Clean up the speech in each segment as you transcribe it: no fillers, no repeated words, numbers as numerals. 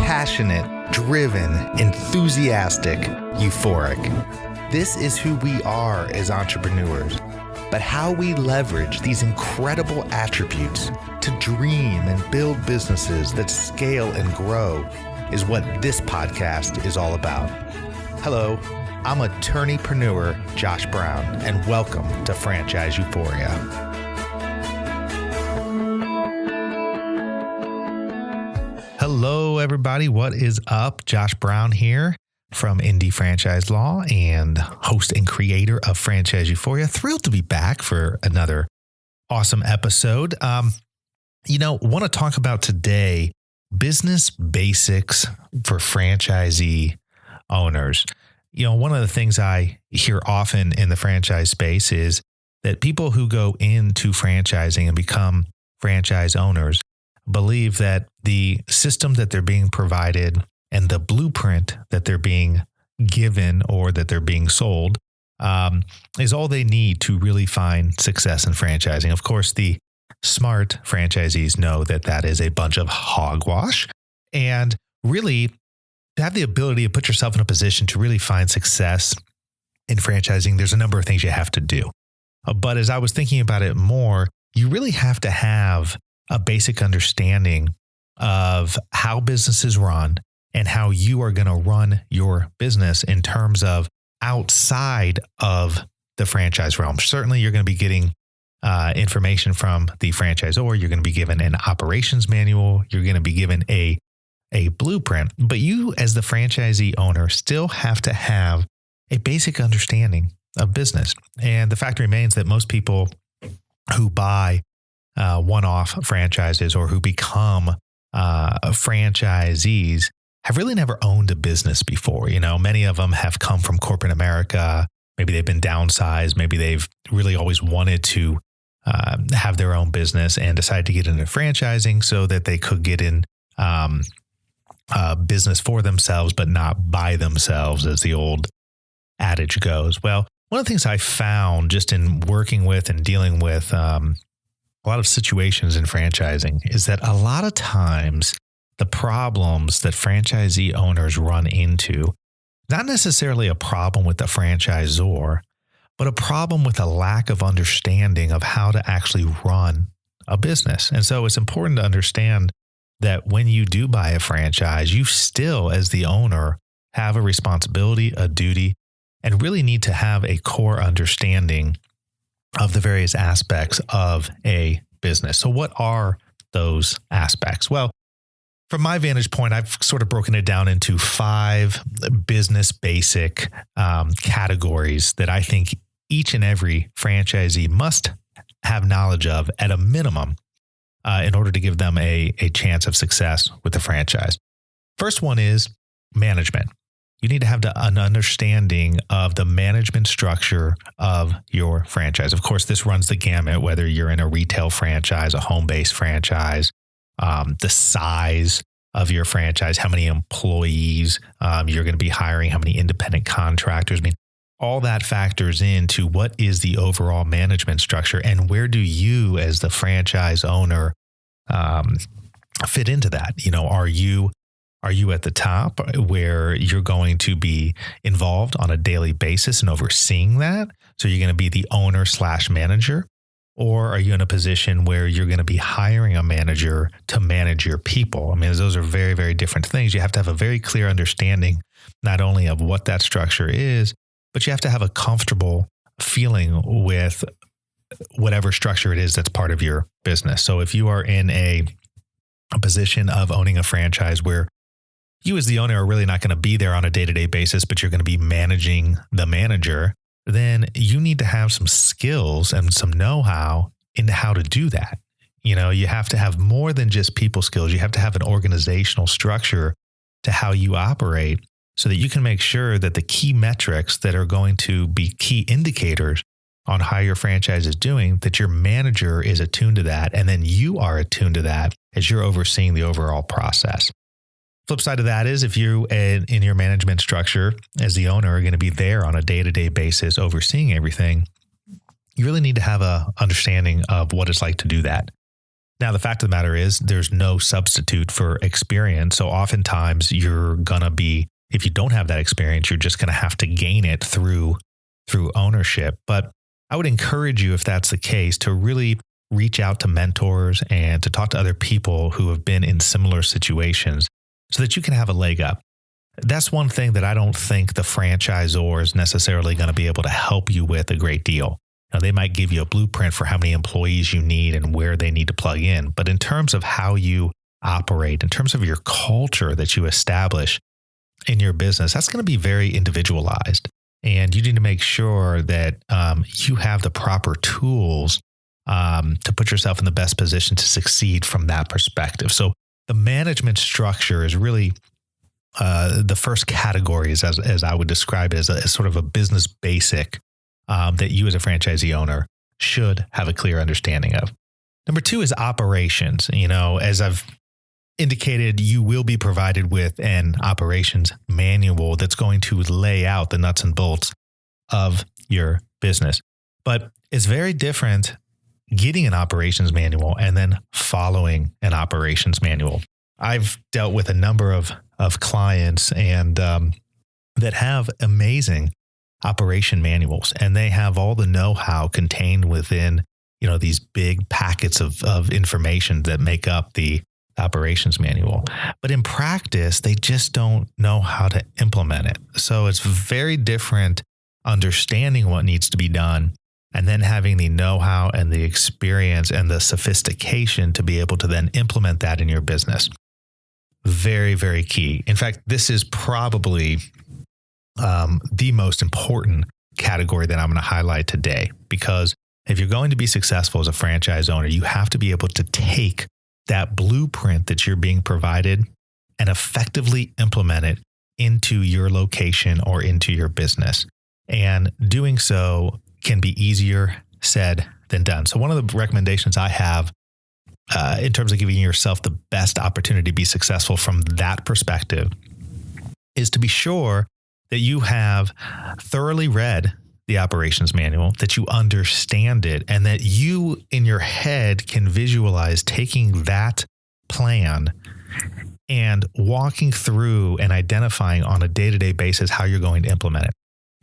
Passionate, driven, enthusiastic, euphoric. This is who we are as entrepreneurs. But how we leverage these incredible attributes to dream and build businesses that scale and grow is what this podcast is all about. Hello, I'm attorneypreneur Josh Brown, and welcome to Franchise Euphoria. Hello, everybody. What is up? Josh Brown here from Indie Franchise Law and host and creator of Franchise Euphoria. Thrilled to be back for another awesome episode. Want to talk about today business basics for franchisee owners. One of the things I hear often in the franchise space is that people who go into franchising and become franchise owners believe that the system that they're being provided and the blueprint that they're being given or that they're being sold is all they need to really find success in franchising. Of course, the smart franchisees know that that is a bunch of hogwash, and really to have the ability to put yourself in a position to really find success in franchising, there's a number of things you have to do. But as I was thinking about it more, you really have to have a basic understanding of how businesses run and how you are going to run your business in terms of outside of the franchise realm. Certainly, you're going to be getting information from the franchisor. You're going to be given an operations manual. You're going to be given a blueprint. But you, as the franchisee owner, still have to have a basic understanding of business. And the fact remains that most people who buy one-off franchises or who become franchisees have really never owned a business before. Many of them have come from corporate America. Maybe they've been downsized. Maybe they've really always wanted to have their own business and decided to get into franchising so that they could get in business for themselves, but not by themselves, as the old adage goes. Well, one of the things I found just in working with and dealing with a lot of situations in franchising is that a lot of times the problems that franchisee owners run into, not necessarily a problem with the franchisor, but a problem with a lack of understanding of how to actually run a business. And so it's important to understand that when you do buy a franchise, you still, as the owner, have a responsibility, a duty, and really need to have a core understanding of the various aspects of a business. So what are those aspects? Well, from my vantage point, I've sort of broken it down into 5 business basic categories that I think each and every franchisee must have knowledge of at a minimum in order to give them a chance of success with the franchise. First one is management. You need to have an understanding of the management structure of your franchise. Of course, this runs the gamut, whether you're in a retail franchise, a home-based franchise, the size of your franchise, how many employees you're going to be hiring, how many independent contractors. I mean, all that factors into what is the overall management structure and where do you as the franchise owner fit into that? Are you at the top where you're going to be involved on a daily basis and overseeing that? So you're going to be the owner / manager, or are you in a position where you're going to be hiring a manager to manage your people? I mean, those are very, very different things. You have to have a very clear understanding, not only of what that structure is, but you have to have a comfortable feeling with whatever structure it is that's part of your business. So if you are in a position of owning a franchise where you as the owner are really not going to be there on a day-to-day basis, but you're going to be managing the manager, then you need to have some skills and some know-how into how to do that. You have to have more than just people skills. You have to have an organizational structure to how you operate so that you can make sure that the key metrics that are going to be key indicators on how your franchise is doing, that your manager is attuned to that, and then you are attuned to that as you're overseeing the overall process. Flip side of that is if you in your management structure as the owner are going to be there on a day-to-day basis overseeing everything, you really need to have a understanding of what it's like to do that. Now, the fact of the matter is there's no substitute for experience. So oftentimes you're going to be, if you don't have that experience, you're just going to have to gain it through ownership. But I would encourage you, if that's the case, to really reach out to mentors and to talk to other people who have been in similar situations so that you can have a leg up. That's one thing that I don't think the franchisor is necessarily going to be able to help you with a great deal. Now, they might give you a blueprint for how many employees you need and where they need to plug in. But in terms of how you operate, in terms of your culture that you establish in your business, that's going to be very individualized. And you need to make sure that you have the proper tools to put yourself in the best position to succeed from that perspective. So the management structure is really the first category, as I would describe it, as sort of a business basic that you as a franchisee owner should have a clear understanding of. Number two is operations. As I've indicated, you will be provided with an operations manual that's going to lay out the nuts and bolts of your business. But it's very different getting an operations manual and then following an operations manual. I've dealt with a number of clients and that have amazing operation manuals, and they have all the know-how contained within, these big packets of information that make up the operations manual. But in practice, they just don't know how to implement it. So it's very different understanding what needs to be done and then having the know-how and the experience and the sophistication to be able to then implement that in your business. Very, very key. In fact, this is probably the most important category that I'm going to highlight today, because if you're going to be successful as a franchise owner, you have to be able to take that blueprint that you're being provided and effectively implement it into your location or into your business. And doing so can be easier said than done. So one of the recommendations I have in terms of giving yourself the best opportunity to be successful from that perspective is to be sure that you have thoroughly read the operations manual, that you understand it, and that you in your head can visualize taking that plan and walking through and identifying on a day-to-day basis how you're going to implement it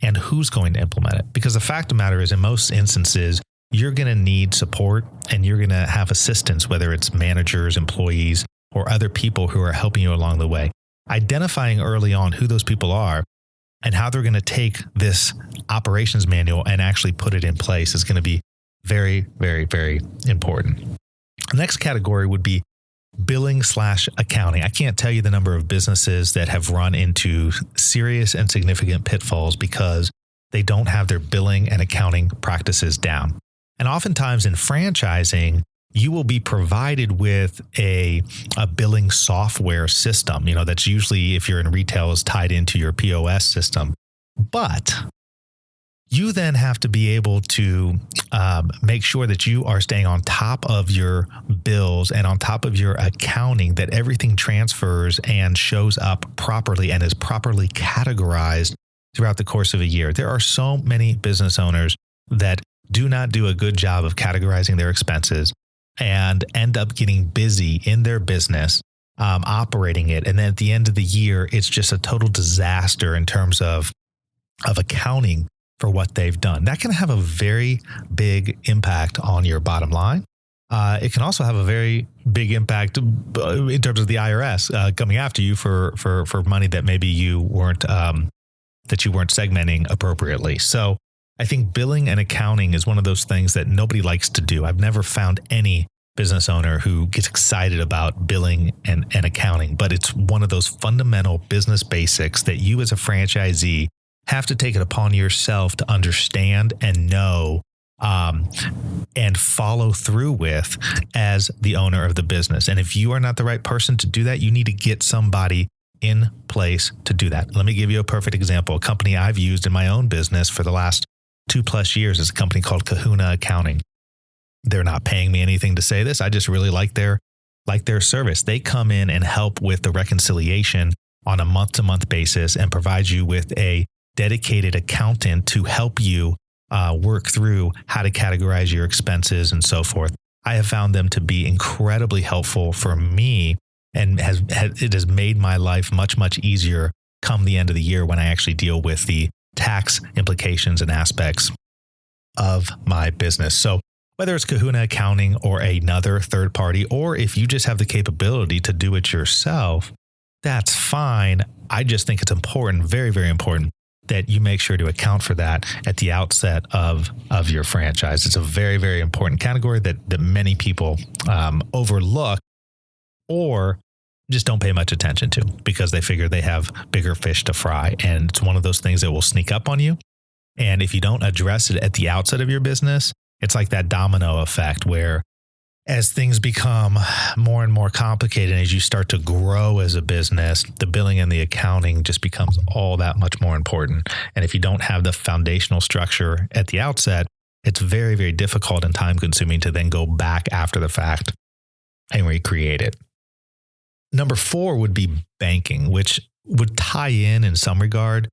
and who's going to implement it. Because the fact of the matter is, in most instances, you're going to need support and you're going to have assistance, whether it's managers, employees, or other people who are helping you along the way. Identifying early on who those people are and how they're going to take this operations manual and actually put it in place is going to be very, very, very important. The next category would be billing/accounting. I can't tell you the number of businesses that have run into serious and significant pitfalls because they don't have their billing and accounting practices down. And oftentimes in franchising, you will be provided with a billing software system, that's usually, if you're in retail, is tied into your POS system. But you then have to be able to make sure that you are staying on top of your bills and on top of your accounting, that everything transfers and shows up properly and is properly categorized throughout the course of a year. There are so many business owners that do not do a good job of categorizing their expenses and end up getting busy in their business, operating it. And then at the end of the year, it's just a total disaster in terms of accounting for what they've done. That can have a very big impact on your bottom line. It can also have a very big impact in terms of the IRS coming after you for money that maybe you weren't segmenting appropriately. So I think billing and accounting is one of those things that nobody likes to do. I've never found any business owner who gets excited about billing and accounting, but it's one of those fundamental business basics that you as a franchisee have to take it upon yourself to understand and know and follow through with as the owner of the business. And if you are not the right person to do that, you need to get somebody in place to do that. Let me give you a perfect example. A company I've used in my own business for the last 2+ years is a company called Kahuna Accounting. They're not paying me anything to say this. I just really like their service. They come in and help with the reconciliation on a month-to-month basis and provide you with a dedicated accountant to help you work through how to categorize your expenses and so forth. I have found them to be incredibly helpful for me, and it has made my life much, much easier come the end of the year when I actually deal with the tax implications and aspects of my business. So whether it's Kahuna Accounting or another third party, or if you just have the capability to do it yourself, that's fine. I just think it's important, very, very important, that you make sure to account for that at the outset of your franchise. It's a very, very important category that many people overlook or just don't pay much attention to because they figure they have bigger fish to fry. And it's one of those things that will sneak up on you. And if you don't address it at the outset of your business, it's like that domino effect where as things become more and more complicated, as you start to grow as a business, the billing and the accounting just becomes all that much more important. And if you don't have the foundational structure at the outset, it's very, very difficult and time consuming to then go back after the fact and recreate it. Number 4 would be banking, which would tie in some regard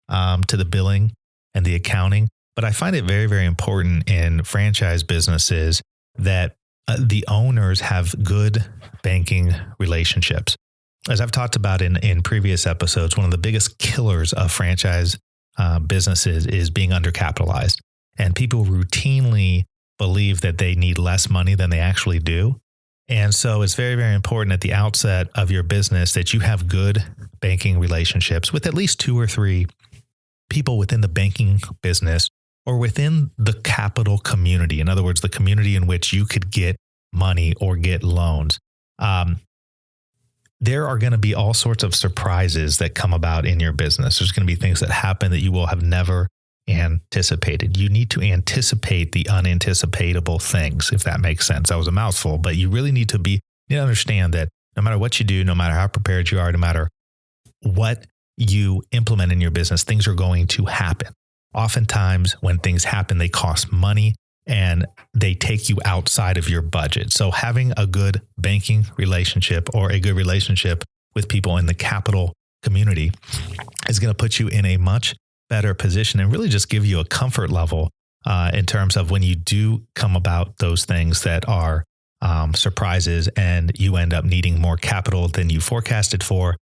to the billing and the accounting. But I find it very, very important in franchise businesses that the owners have good banking relationships. As I've talked about in previous episodes, one of the biggest killers of franchise businesses is being undercapitalized. And people routinely believe that they need less money than they actually do. And so it's very, very important at the outset of your business that you have good banking relationships with at least 2 or 3 people within the banking business or within the capital community. In other words, the community in which you could get money or get loans. There are going to be all sorts of surprises that come about in your business. There's going to be things that happen that you will have never anticipated. You need to anticipate the unanticipatable things, if that makes sense. That was a mouthful, but you really need to understand that no matter what you do, no matter how prepared you are, no matter what you implement in your business, things are going to happen. Oftentimes when things happen, they cost money and they take you outside of your budget. So having a good banking relationship or a good relationship with people in the capital community is going to put you in a much better position and really just give you a comfort level in terms of when you do come about those things that are surprises and you end up needing more capital than you forecasted for,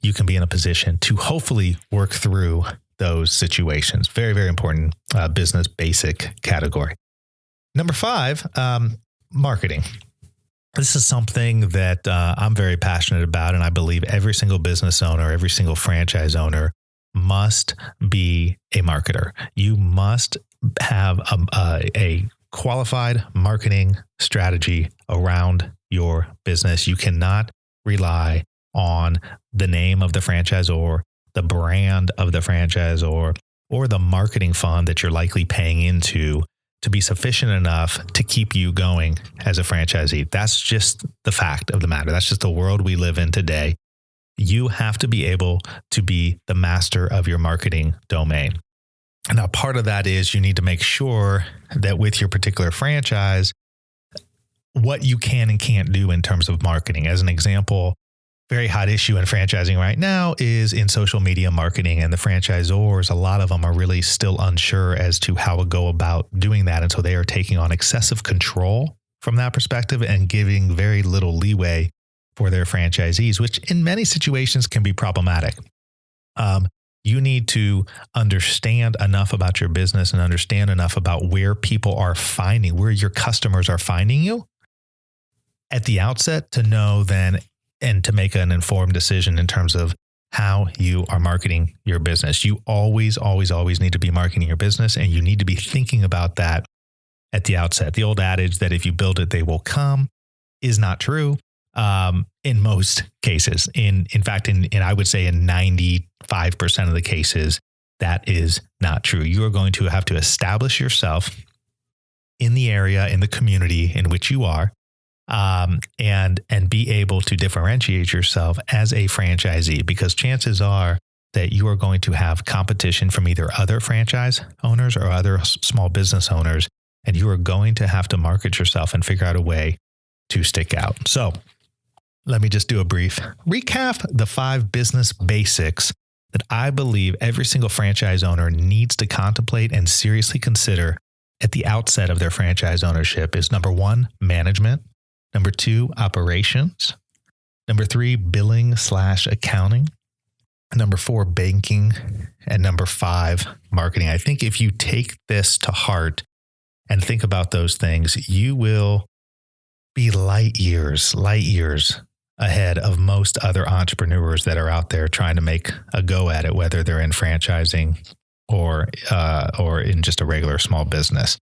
you can be in a position to hopefully work through those situations. Very, very important business basic category. Number 5, marketing. This is something that I'm very passionate about, and I believe every single business owner, every single franchise owner must be a marketer. You must have a qualified marketing strategy around your business. You cannot rely on the name of the franchisor, the brand of the franchisor, or the marketing fund that you're likely paying into to be sufficient enough to keep you going as a franchisee. That's just the fact of the matter. That's just the world we live in today. You have to be able to be the master of your marketing domain. Now, part of that is you need to make sure that with your particular franchise, what you can and can't do in terms of marketing. As an example, very hot issue in franchising right now is in social media marketing, and the franchisors, a lot of them are really still unsure as to how to go about doing that. And so they are taking on excessive control from that perspective and giving very little leeway for their franchisees, which in many situations can be problematic. You need to understand enough about your business and understand enough about where people are finding, where your customers are finding you at the outset to know then and to make an informed decision in terms of how you are marketing your business. You always, always, always need to be marketing your business, and you need to be thinking about that at the outset. The old adage that if you build it, they will come is not true in most cases. In fact, I would say in 95% of the cases, that is not true. You are going to have to establish yourself in the area, in the community in which you are, and be able to differentiate yourself as a franchisee, because chances are that you are going to have competition from either other franchise owners or other small business owners, and you are going to have to market yourself and figure out a way to stick out. So let me just do a brief recap. The 5 business basics that I believe every single franchise owner needs to contemplate and seriously consider at the outset of their franchise ownership is number 1, management, number 2, operations, number 3, billing/accounting, number 4, banking, and number 5, marketing. I think if you take this to heart and think about those things, you will be light years ahead of most other entrepreneurs that are out there trying to make a go at it, whether they're in franchising or in just a regular small business.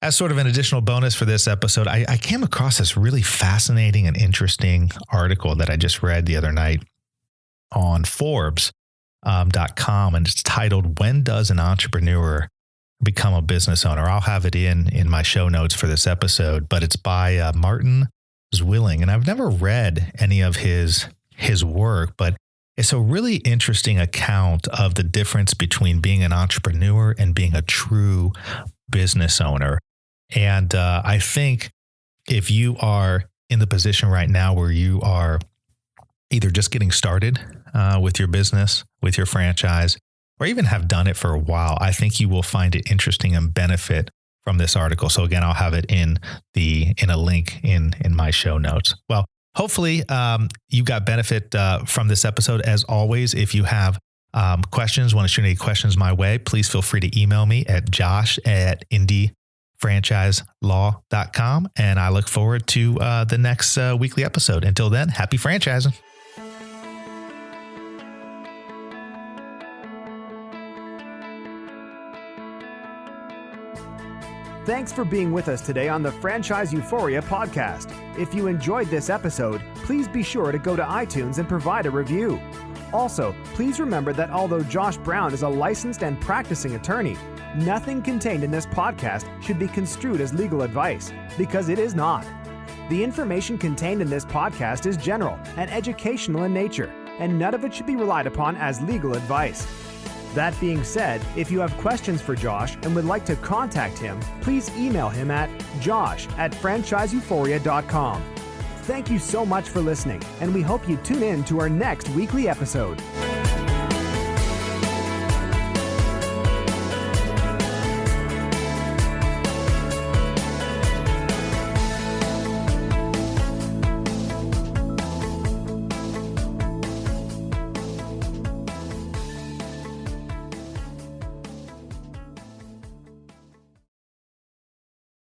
As sort of an additional bonus for this episode, I came across this really fascinating and interesting article that I just read the other night on Forbes.com, and it's titled, "When Does an Entrepreneur Become a Business Owner?" I'll have it in my show notes for this episode, but it's by Martin Zwilling, and I've never read any of his work, but it's a really interesting account of the difference between being an entrepreneur and being a true business owner. And I think if you are in the position right now where you are either just getting started with your business, with your franchise, or even have done it for a while, I think you will find it interesting and benefit from this article. So again, I'll have it in a link in my show notes. Well, hopefully you got benefit from this episode. As always, if you have questions, want to shoot any questions my way, please feel free to email me at josh@indiefranchiselaw.com. And I look forward to the next weekly episode. Until then, happy franchising. Thanks for being with us today on the Franchise Euphoria podcast. If you enjoyed this episode, please be sure to go to iTunes and provide a review. Also, please remember that although Josh Brown is a licensed and practicing attorney, nothing contained in this podcast should be construed as legal advice, because it is not. The information contained in this podcast is general and educational in nature, and none of it should be relied upon as legal advice. That being said, if you have questions for Josh and would like to contact him, please email him at josh@franchiseeuphoria.com. Thank you so much for listening, and we hope you tune in to our next weekly episode.